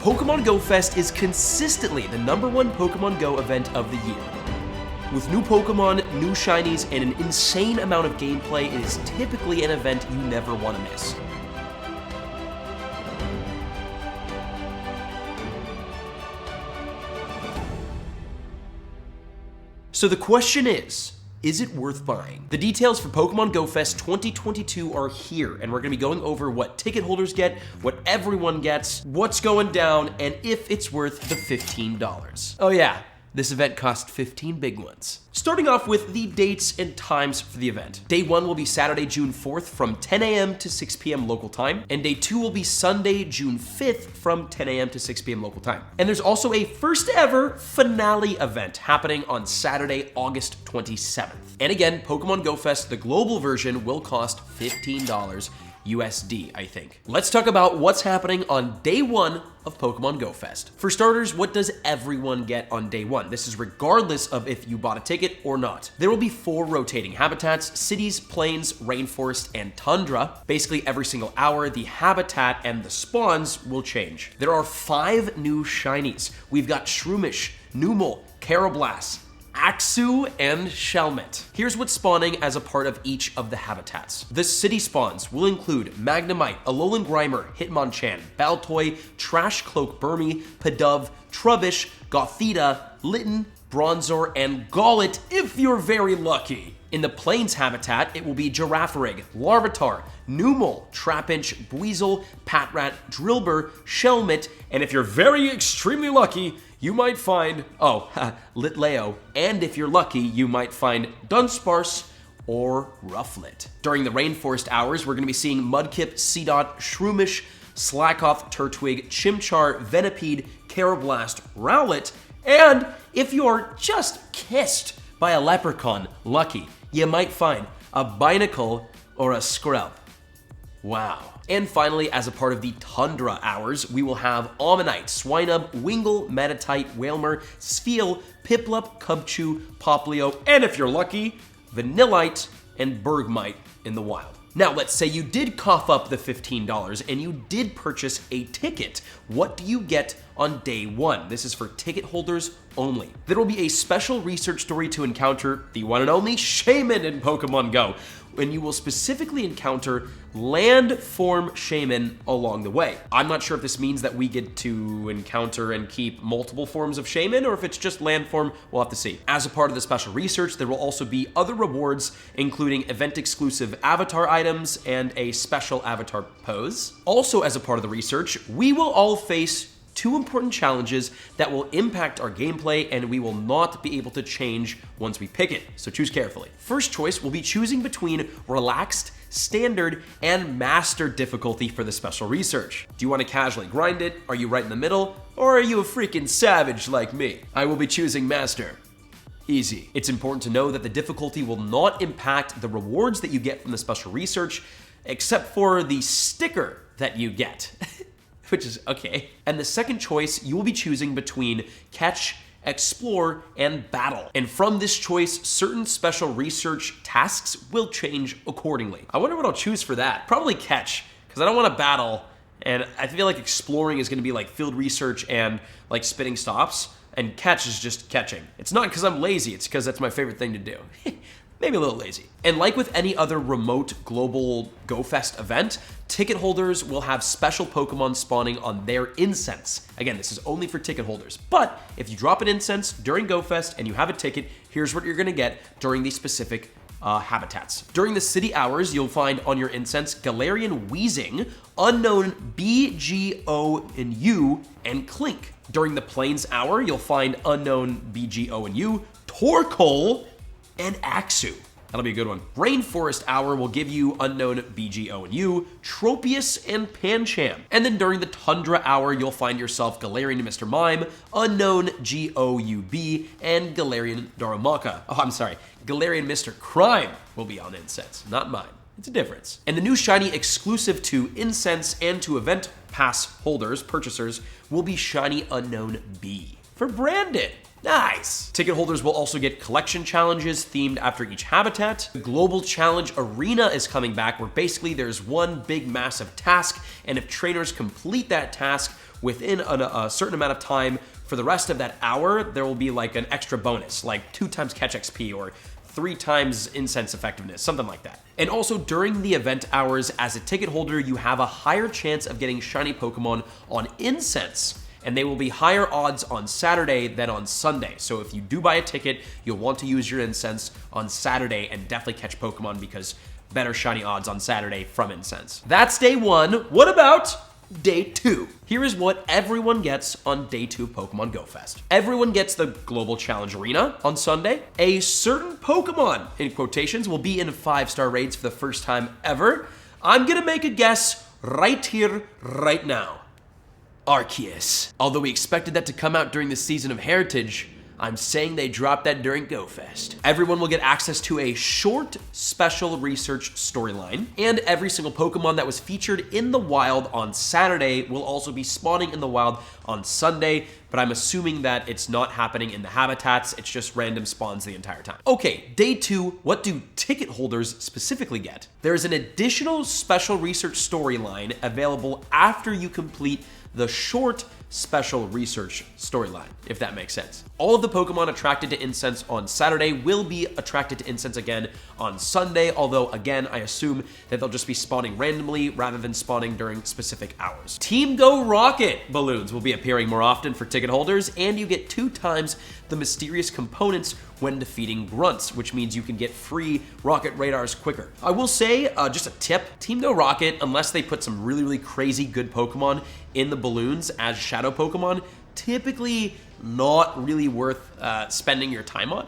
Pokémon GO Fest is consistently the #1 Pokémon GO event of the year. With new Pokemon, new shinies, and an insane amount of gameplay, it is typically an event you never want to miss. So the question is it worth buying? The details for Pokémon GO Fest 2022 are here, and we're gonna be going over what ticket holders get, what everyone gets, what's going down, and if it's worth the $15. Oh yeah, this event cost 15 big ones. Starting off with the dates and times for the event. Day 1 will be Saturday, June 4th from 10 a.m. to 6 p.m. local time, and day 2 will be Sunday, June 5th from 10 a.m. to 6 p.m. local time. And there's also a first ever finale event happening on Saturday, August 27th. And again, Pokemon GO Fest, the global version, will cost $15 USD, I think. Let's talk about what's happening on day 1 of Pokemon GO Fest. For starters, what does everyone get on day 1? This is regardless of if you bought a ticket or not. There will be 4 rotating habitats: cities, plains, rainforest, and tundra. Basically every single hour, the habitat and the spawns will change. There are 5 new shinies. We've got Shroomish, Numel, Karrablast, Axew, and Shelmet. Here's what's spawning as a part of each of the habitats. The city spawns will include Magnemite, Alolan Grimer, Hitmonchan, Baltoy, Trash Cloak Burmy, Pidove, Trubbish, Gothita, Litten, Bronzor, and Golett if you're very lucky. In the Plains habitat, it will be Girafarig, Larvitar, Numel, Trapinch, Buizel, Patrat, Drillbur, Shelmet, and if you're very extremely lucky, you might find, Litleo, and if you're lucky, you might find Dunsparce or Rufflet. During the rainforest hours, we're gonna be seeing Mudkip, Seedot, Shroomish, Slackoth, Turtwig, Chimchar, Venipede, Karrablast, Rowlet, and if you're just kissed by a leprechaun lucky, you might find a Binacle or a Skrelp. Wow. And finally, as a part of the Tundra hours, we will have Omanyte, Swinub, Wingull, Meditite, Wailmer, Spheal, Piplup, Cubchoo, Poplio, and if you're lucky, Vanillite and Bergmite in the wild. Now, let's say you did cough up the $15 and you did purchase a ticket. What do you get on day 1? This is for ticket holders only. There will be a special research story to encounter the one and only Shaman in Pokemon Go, and you will specifically encounter landform Shaman along the way. I'm not sure if this means that we get to encounter and keep multiple forms of Shaman, or if it's just landform, we'll have to see. As a part of the special research, there will also be other rewards, including event-exclusive avatar items and a special avatar pose. Also, as a part of the research, we will all face 2 important challenges that will impact our gameplay and we will not be able to change once we pick it, so choose carefully. First choice will be choosing between relaxed, standard, and master difficulty for the special research. Do you want to casually grind it? Are you right in the middle? Or are you a freaking savage like me? I will be choosing master. Easy. It's important to know that the difficulty will not impact the rewards that you get from the special research, except for the sticker that you get. Which is okay. And the second choice, you will be choosing between Catch, Explore, and Battle. And from this choice, certain special research tasks will change accordingly. I wonder what I'll choose for that. Probably Catch, because I don't want to battle, and I feel like Exploring is gonna be like field research and like spinning stops, and Catch is just catching. It's not because I'm lazy, it's because that's my favorite thing to do. Maybe a little lazy. And like with any other remote global Go Fest event, ticket holders will have special Pokemon spawning on their incense. Again, this is only for ticket holders, but if you drop an incense during Go Fest and you have a ticket, here's what you're gonna get during the specific habitats. During the city hours, you'll find on your incense Galarian Weezing, Unknown BGO and U, and Clink. During the Plains hour, you'll find Unknown BGO and U, Torkoal, and Axew. That'll be a good one. Rainforest Hour will give you Unknown BGO and U, Tropius, and Pancham. And then during the Tundra Hour, you'll find yourself Galarian Mr. Mime, Unknown GOUB, and Galarian Darumaka. Oh, I'm sorry. Galarian Mr. Crime will be on Incense, not mine. It's a difference. And the new shiny exclusive to Incense and to event pass holders, purchasers, will be Shiny Unknown B for Brandon. Nice! Ticket holders will also get collection challenges themed after each habitat. The Global Challenge Arena is coming back, where basically there's one big massive task, and if trainers complete that task within a certain amount of time, for the rest of that hour, there will be like an extra bonus, like 2 times catch XP or 3 times incense effectiveness, something like that. And also during the event hours, as a ticket holder, you have a higher chance of getting shiny Pokemon on incense, and they will be higher odds on Saturday than on Sunday. So if you do buy a ticket, you'll want to use your incense on Saturday and definitely catch Pokemon because better shiny odds on Saturday from incense. That's day 1. What about day 2? Here is what everyone gets on day 2 of Pokemon GO Fest. Everyone gets the Global Challenge Arena on Sunday. A certain Pokemon, in quotations, will be in 5-star raids for the first time ever. I'm gonna make a guess right here, right now. Arceus. Although we expected that to come out during the season of Heritage, I'm saying they dropped that during GO Fest. Everyone will get access to a short special research storyline, and every single Pokemon that was featured in the wild on Saturday will also be spawning in the wild on Sunday, but I'm assuming that it's not happening in the habitats, it's just random spawns the entire time. Okay, day 2, what do ticket holders specifically get? There's an additional special research storyline available after you complete the short special research storyline, if that makes sense. All of the Pokemon attracted to incense on Saturday will be attracted to incense again on Sunday, although again, I assume that they'll just be spawning randomly rather than spawning during specific hours. Team Go Rocket balloons will be appearing more often for ticket holders, and you get 2 times the mysterious components when defeating grunts, which means you can get free rocket radars quicker. I will say, just a tip, Team Go Rocket, unless they put some really, really crazy good Pokemon in the balloons as shadow Pokemon, typically not really worth spending your time on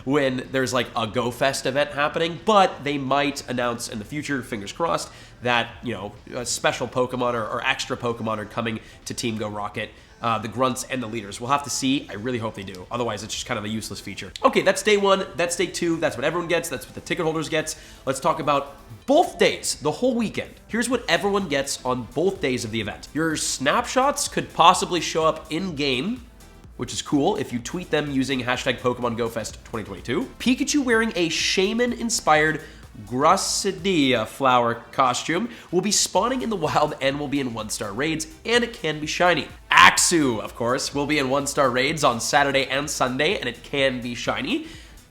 when there's like a Go Fest event happening, but they might announce in the future, fingers crossed, that, you know, a special Pokemon or extra Pokemon are coming to Team Go Rocket. The grunts and the leaders. We'll have to see. I really hope they do. Otherwise, it's just kind of a useless feature. Okay, that's day 1. That's day 2. That's what everyone gets. That's what the ticket holders gets. Let's talk about both days, the whole weekend. Here's what everyone gets on both days of the event. Your snapshots could possibly show up in-game, which is cool if you tweet them using hashtag Pokemon Go Fest 2022. Pikachu wearing a shaman-inspired Gracidea flower costume will be spawning in the wild and will be in 1-star raids, and it can be shiny. Axew, of course, will be in 1-star raids on Saturday and Sunday, and it can be shiny.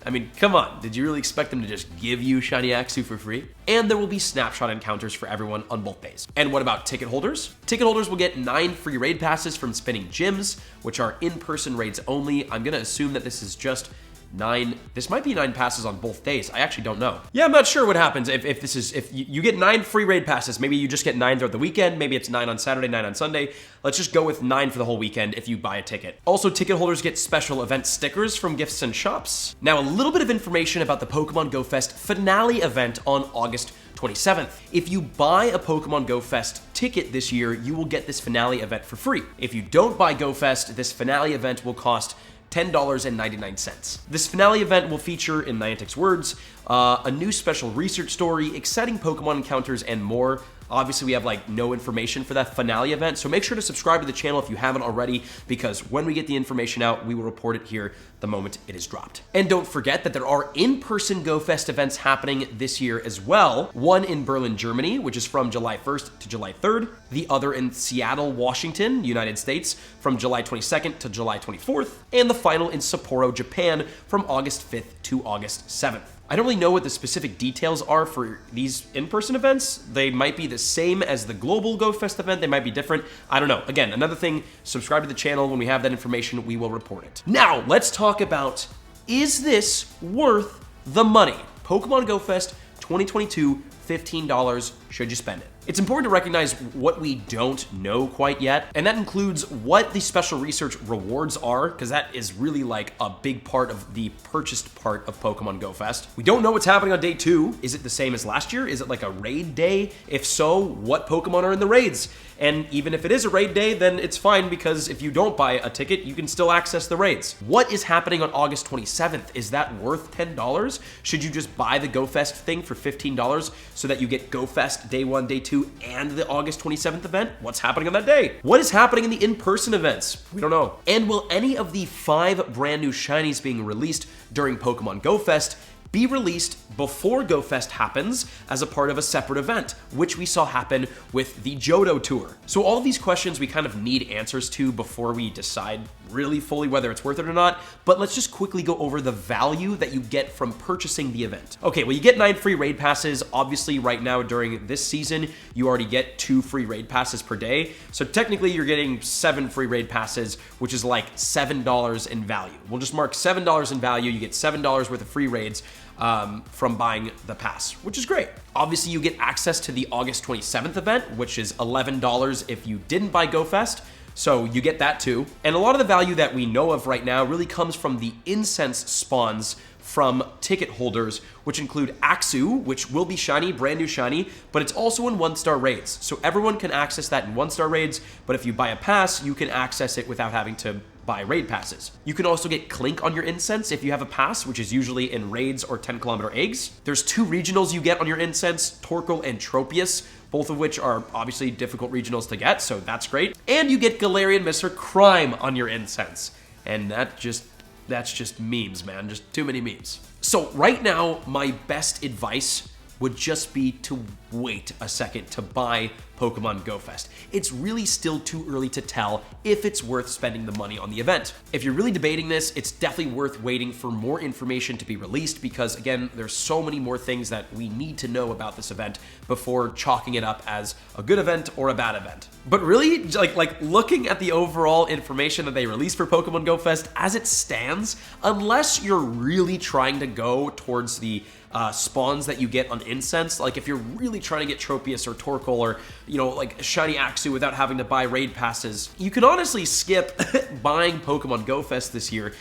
I mean, come on, did you really expect them to just give you shiny Axew for free? And there will be snapshot encounters for everyone on both days. And what about ticket holders? Ticket holders will get 9 free raid passes from spinning gyms, which are in-person raids only. I'm gonna assume that this is just 9, this might be 9 passes on both days. I actually don't know. Yeah, I'm not sure what happens if you get 9 free raid passes. Maybe you just get 9 throughout the weekend. Maybe it's 9 on Saturday, 9 on Sunday. Let's just go with 9 for the whole weekend if you buy a ticket. Also, ticket holders get special event stickers from gifts and shops. Now, a little bit of information about the Pokemon Go Fest finale event on August 27th. If you buy a Pokemon Go Fest ticket this year, you will get this finale event for free. If you don't buy Go Fest, this finale event will cost $10.99. This finale event will feature, in Niantic's words, a new special research story, exciting Pokemon encounters, and more. Obviously, we have like no information for that finale event, so make sure to subscribe to the channel if you haven't already, because when we get the information out, we will report it here the moment it is dropped. And don't forget that there are in-person Go Fest events happening this year as well. One in Berlin, Germany, which is from July 1st to July 3rd. The other in Seattle, Washington, United States, from July 22nd to July 24th. And the final in Sapporo, Japan, from August 5th to August 7th. I don't really know what the specific details are for these in-person events. They might be the same as the global Go Fest event. They might be different. I don't know. Again, another thing, subscribe to the channel. When we have that information, we will report it. Now, let's talk about, is this worth the money? Pokemon Go Fest 2022, $15. Should you spend it? It's important to recognize what we don't know quite yet, and that includes what the special research rewards are, because that is really like a big part of the purchased part of Pokemon Go Fest. We don't know what's happening on day 2. Is it the same as last year? Is it like a raid day? If so, what Pokemon are in the raids? And even if it is a raid day, then it's fine, because if you don't buy a ticket, you can still access the raids. What is happening on August 27th? Is that worth $10? Should you just buy the Go Fest thing for $15 so that you get Go Fest day 1, day 2, and the August 27th event? What's happening on that day? What is happening in the in-person events? We don't know. And will any of the 5 brand new shinies being released during Pokemon Go Fest be released before Go Fest happens as a part of a separate event, which we saw happen with the Johto Tour. So all of these questions we kind of need answers to before we decide really fully whether it's worth it or not, but let's just quickly go over the value that you get from purchasing the event. Okay, well, you get 9 free raid passes. Obviously, right now during this season, you already get 2 free raid passes per day. So technically, you're getting 7 free raid passes, which is like $7 in value. We'll just mark $7 in value. You get $7 worth of free raids from buying the pass, which is great. Obviously, you get access to the August 27th event, which is $11 if you didn't buy Go Fest. So you get that too. And a lot of the value that we know of right now really comes from the incense spawns from ticket holders, which include Axu, which will be shiny, brand new shiny, but it's also in 1-star raids. So everyone can access that in 1-star raids, but if you buy a pass, you can access it without having to buy raid passes. You can also get Clink on your incense if you have a pass, which is usually in raids or 10-kilometer eggs. There's 2 regionals you get on your incense, Torkoal and Tropius, both of which are obviously difficult regionals to get, so that's great. And you get Galarian Mr. Crime on your incense. And that's just memes, man, just too many memes. So right now, my best advice would just be to wait a second to buy Pokemon Go Fest. It's really still too early to tell if it's worth spending the money on the event. If you're really debating this, it's definitely worth waiting for more information to be released because, again, there's so many more things that we need to know about this event before chalking it up as a good event or a bad event. But really, like looking at the overall information that they released for Pokemon Go Fest, as it stands, unless you're really trying to go towards the spawns that you get on Incense, like if you're really trying to get Tropius or Torkoal or, you know, like shiny Axu without having to buy raid passes, you can honestly skip buying Pokemon Go Fest this year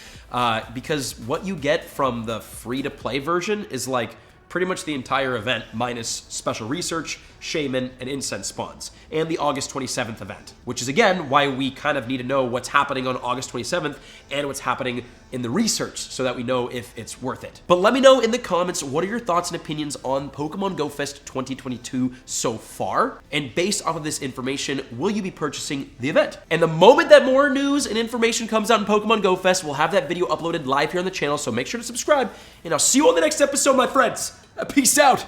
because what you get from the free-to-play version is like pretty much the entire event minus special research, Shaman, and Incense spawns, and the August 27th event, which is again why we kind of need to know what's happening on August 27th and what's happening in the research so that we know if it's worth it. But let me know in the comments, what are your thoughts and opinions on Pokemon Go Fest 2022 so far? And based off of this information, will you be purchasing the event? And the moment that more news and information comes out in Pokemon Go Fest, we'll have that video uploaded live here on the channel, so make sure to subscribe, and I'll see you on the next episode, my friends. Peace out.